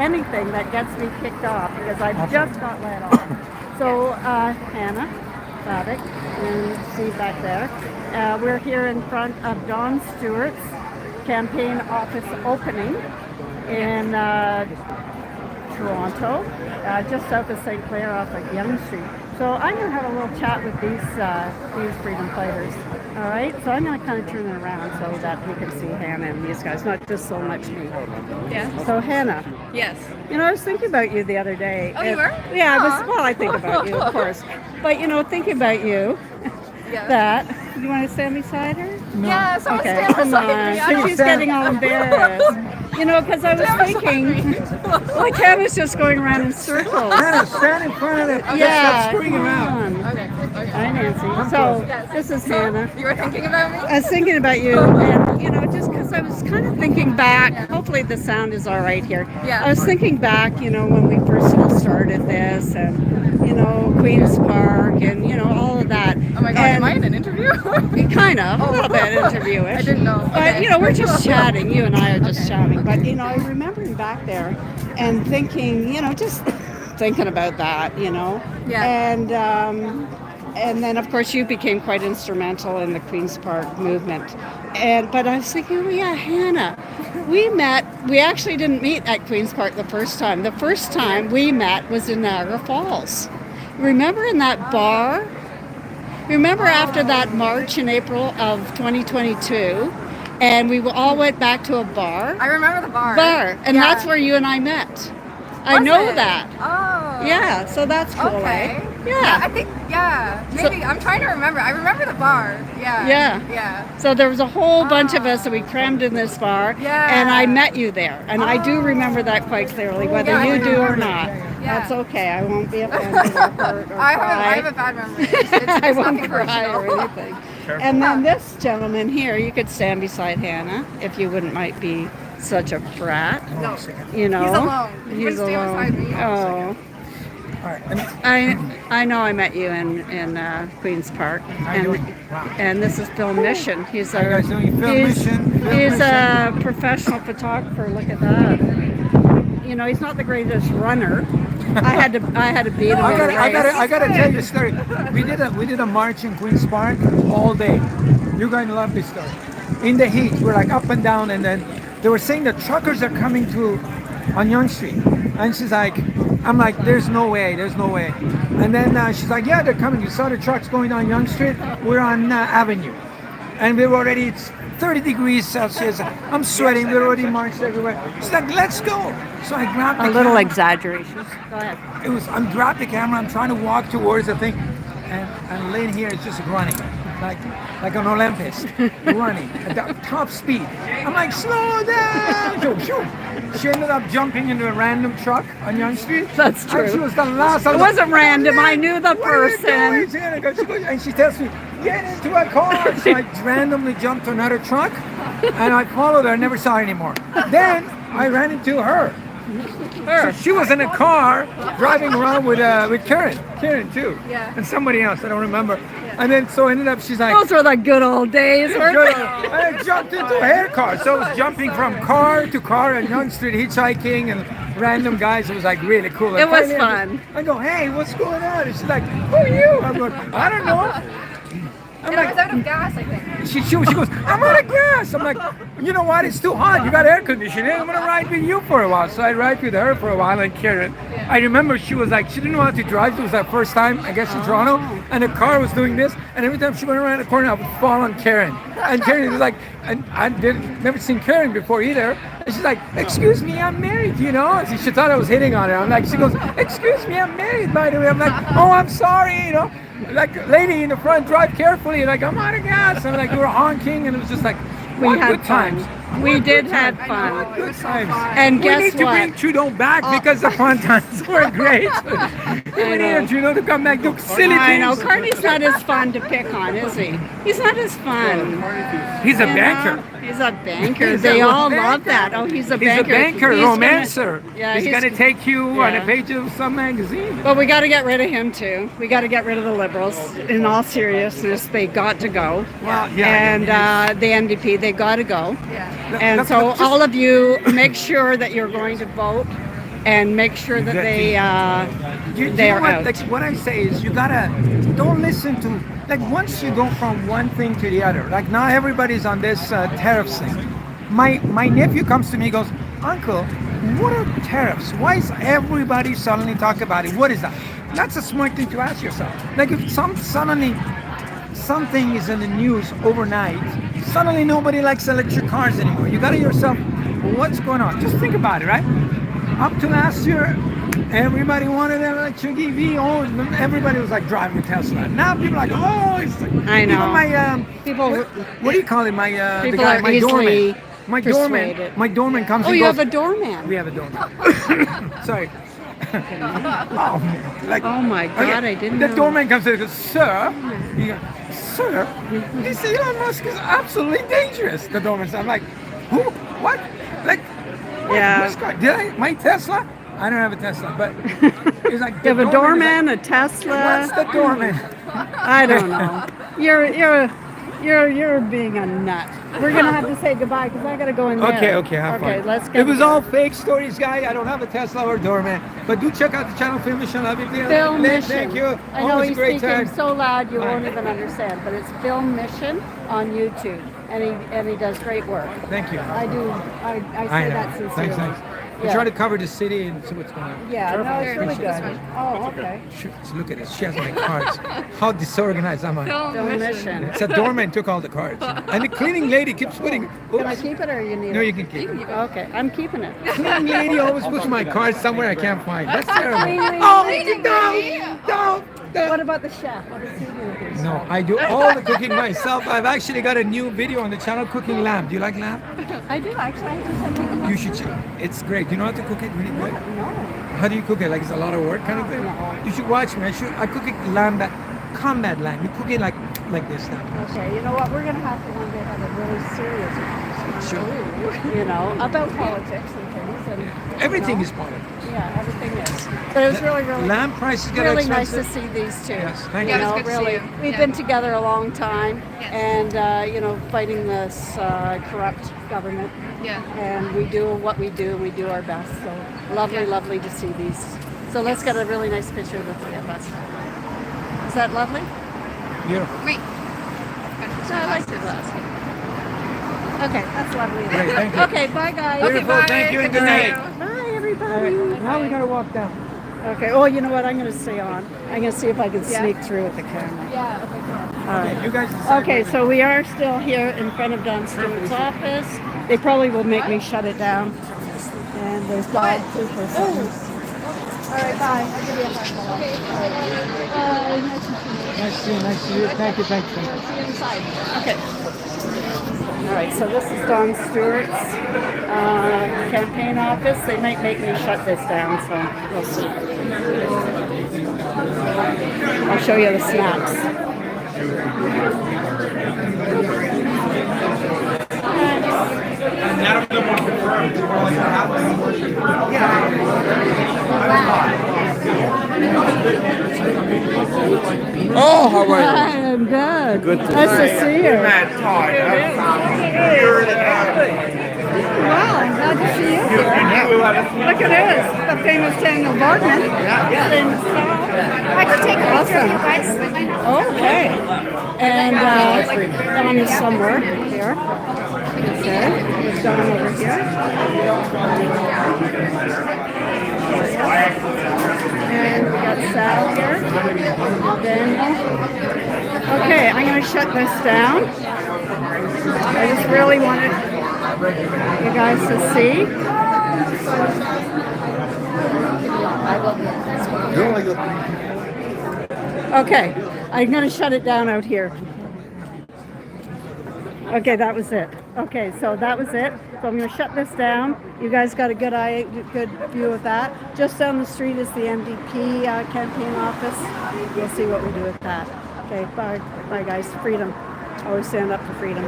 anything that gets me kicked off because I just got let off. So Hannah Babbitt, and see back there. We're here in front of Don Stewart's campaign office opening in Toronto, just south of St. Clair off of Yonge Street. So I'm going to have a little chat with these freedom fighters. All right, so I'm going to kind of turn it around so that we can see Hannah and these guys, not just so much me. Yeah. So Hannah. Yes. You know, I was thinking about you the other day. Oh, you were? Yeah, I think about you, of course. But, you know, thinking about you, Yeah. that, you want to stand beside her? No. Yeah, someone Okay, stand come beside on. me. So she's getting all embarrassed. You know, because I was thinking, like Hannah's just going around in circles. Hannah, stand in front of it. Yeah, Stop screwing around. Okay. Hi, Nancy. So, this is Hannah. You were thinking about me? I was thinking about you, and you know, just because I was kind of thinking back. Hopefully, the sound is all right here. Yeah. I was thinking back, you know, when we first all started this, and you know, Queens Park, and you know, all of that. Oh my God, am I in an interview? Kind of, a little bit interviewish. I didn't know. But Okay. you know, we're just chatting. You and I are just chatting. But you know, I remember back there and thinking, you know, just thinking about that, you know. Yeah. And then of course you became quite instrumental in the Queens Park movement. But I was thinking, oh yeah, Hannah, we actually didn't meet at Queens Park the first time. The first time we met was in Niagara Falls. Remember in that bar? Remember after that march in April of 2022, and we all went back to a bar? I remember the bar. And Yeah. that's where you and I met. I Was know it? that. Oh. Yeah, so that's cool, Okay. eh? Yeah, Yeah. I think, maybe. I'm trying to remember. I remember the bar. Yeah. Yeah. Yeah. So there was a whole bunch of us that we crammed in this bar, Yeah. and I met you there. And I do remember that quite clearly, whether Yeah, I you do or remember. not. Yeah. That's okay. I won't be offended or hurt or I cry. have a bad memory. It's I won't nothing cry or personal. anything. And then this gentleman here, you could stand beside Hannah if you wouldn't might be such a brat. No. You know, He's alone. He He's wouldn't stand alone. beside me. Oh, All right. I know. I met you in Queens Park, How you doing? Wow. and this is Phil Mission. He's How you guys doing? Phil he's, Mission. Phil he's a Mission. professional photographer. Look at that. You know, he's not the greatest runner. I had to beat him in a race. I gotta tell you a story. We did a march in Queens Park all day. You're going to love this story. In the heat, we're like up and down, and then they were saying the truckers are coming on Yonge Street, and she's like, I'm like, there's no way. And then she's like, yeah, they're coming. You saw the trucks going down Yonge Street. We're on Avenue, and we're already, it's 30 degrees Celsius. I'm sweating. We're already marched everywhere. She's like, let's go. So I grabbed the A little camera. exaggeration. Go ahead. I'm grabbed the camera. I'm trying to walk towards the thing, and the lady here is just running, like an Olympus, running at the top speed. I'm like, slow down. Shoo, shoo. She ended up jumping into a random truck on Yonge Street. That's true. And she was the last. It wasn't random. I knew the What are you person. doing? She goes, and she tells me, get into a car. So I randomly jumped to another truck, and I followed her. I never saw her anymore. Then I ran into her. So she was in a car driving around with Karen too, Yeah. and somebody else I don't remember. And then so ended up she's like, Those were the good old days, weren't Good. they? I jumped into a hair car, so I was jumping from car to car on Yonge Street, hitchhiking, and random guys. It was like really cool. It And was finally fun. I go, hey, what's going on? And she's like, who are you? I'm going, I don't know. I'm And I was like, out of gas, I think. she goes, I'm out of gas. I'm like, you know what? It's too hot. You got air conditioning. I'm gonna ride with you for a while. So I ride with her for a while and Karen. I remember she was like, she didn't know how to drive. It was her first time, I guess, in Toronto. And the car was doing this. And every time she went around the corner, I would fall on Karen. And Karen was like, and I never seen Karen before either. And she's like, excuse me, I'm married, you know? And she thought I was hitting on her. I'm like, she goes, excuse me, I'm married, by the way. I'm like, oh, I'm sorry, you know? Like, lady in the front, drive carefully. Like, I'm out of gas. And like, we were honking, and it was just like, We what had good fun. times. We What did good have times. fun. What good times. And We guess need to what? bring Trudeau back because the fun times were great. We know. need Trudeau to come back, do silly I know. things. Carney's not as fun to pick on, is he? He's not as fun. He's a You banker. know? He's a banker. He's They a all banker. love that. Oh, he's a He's banker. a banker, He's gonna- romancer. Yeah, he's going to take you on a page of some magazine. But we got to get rid of him too. We got to get rid of the Liberals. In all seriousness, they got to go. Well, yeah. And the NDP, they got to go. Yeah. And Look, so just- all of you, make sure that you're going to vote and make sure that they You they know are what? out. Like, what I say is, you gotta don't listen to, like, once you go from one thing to the other. Like, now everybody's on this tariffs thing. My nephew comes to me, he goes, Uncle, what are tariffs? Why is everybody suddenly talking about it? What is that? That's a smart thing to ask yourself. Like, if suddenly something is in the news overnight, suddenly nobody likes electric cars anymore. You gotta yourself, what's going on? Just think about it, right? Up to last year, everybody wanted an electric EV. Oh, everybody was like driving a Tesla. Now people are like, oh, it's like, I know. even my People- what do you call it? My the People guy, are my easily doorman. My doorman. persuaded. My doorman comes. Oh, and you goes, have a doorman. We have a doorman. Sorry. Oh, like, Oh my God, I didn't The know. doorman comes in and goes, sir. He goes, sir, this Elon Musk is absolutely dangerous. The doorman said, I'm like, who? What? Like, what? Yeah. Which car? Did I? My Tesla? I don't have a Tesla, but he's like, You have a the doorman, a What's Tesla. the doorman? I don't know. You're being a nut. We're gonna have to say goodbye because I gotta go in there. Okay, have Okay, fun. let's get. It was all fake stories, guy. I don't have a Tesla or doorman, but do check out the channel, Film Mission. Love you, dear. Film Mission. Thank you. I know Always a he's great speaking time. so loud you Bye. won't even understand, but it's Film Mission on YouTube, and he does great work. Thank you. I do. I I say know. that sincerely. Thanks. We Yeah. try to cover the city and see what's going on. Yeah, no, it's really This good. one. Oh, okay. Look at this. She has my cards. How disorganized am I? Film Mission. It's a doorman took all the cards, and the cleaning lady keeps putting. Can I Oops. keep it or you need No, it? you can keep it. Okay, I'm keeping it. Cleaning lady always puts my cards somewhere I can't find. That's terrible. Cleaning Oh, lady. don't. What about the chef? What does he do with his No, I do all the cooking myself. I've actually got a new video on the channel, cooking lamb. Do you like lamb? I do actually. I just have to You should. It's great. Do you know how to cook it really good? No. How do you cook it? Like, it's a lot of work, kind of thing. You should watch me. I cook it lamb, that combat lamb. You cook it like this now. Okay, you know what? We're gonna have to one day have a really serious conversation. Sure. You know, about politics and things, and Everything you is know, politics. yeah, everything is. But it was really Lamb prices get really nice expensive. to see these two. Yes, thank you you. know, Yeah, it was good to see really, you. we've Yeah. been together a long time, Yes. and you know, fighting this corrupt government. Yeah. And we do what we do, and we do our best. So lovely, Yeah. lovely to see these. So let's get a really nice picture of the three of us. Is that lovely? Beautiful. Wait. No, I like your glasses. Okay, that's lovely. Great, thank you. Okay, bye guys. Beautiful. bye. Thank you and Good good to see night. you. Bye everybody. Now we gotta walk down. Okay. Oh, you know what? I'm going to stay on. I'm going to see if I can sneak through with the camera. Yeah. All right. You guys decide. Okay, so we are still here in front of Don Stewart's office. They probably will make me shut it down. And there's dog food for something. All right, bye. I'll give you a hug. Bye. Nice to see you. Nice to see you. Thank you. See you inside. Okay. All right, so this is Don Stewart's campaign office. They might make me shut this down, so we'll see. I'll show you the snacks. Oh, how are you? I'm good. Good to Nice to see you. Wow, I'm glad to see you. Look at this, the famous Daniel Boardman. I could take a picture of you guys. Okay. And Don is somewhere here. Okay, there's Don over here. And we got Sal here. Daniel. Okay, I'm going to shut this down. I just really wanted you guys to see. Okay, I'm going to shut it down out here. Okay, that was it. Okay, so that was it. So I'm going to shut this down. You guys got a good view of that. Just down the street is the NDP campaign office. We'll see what we do with that. Okay, bye guys. Freedom. Always stand up for freedom.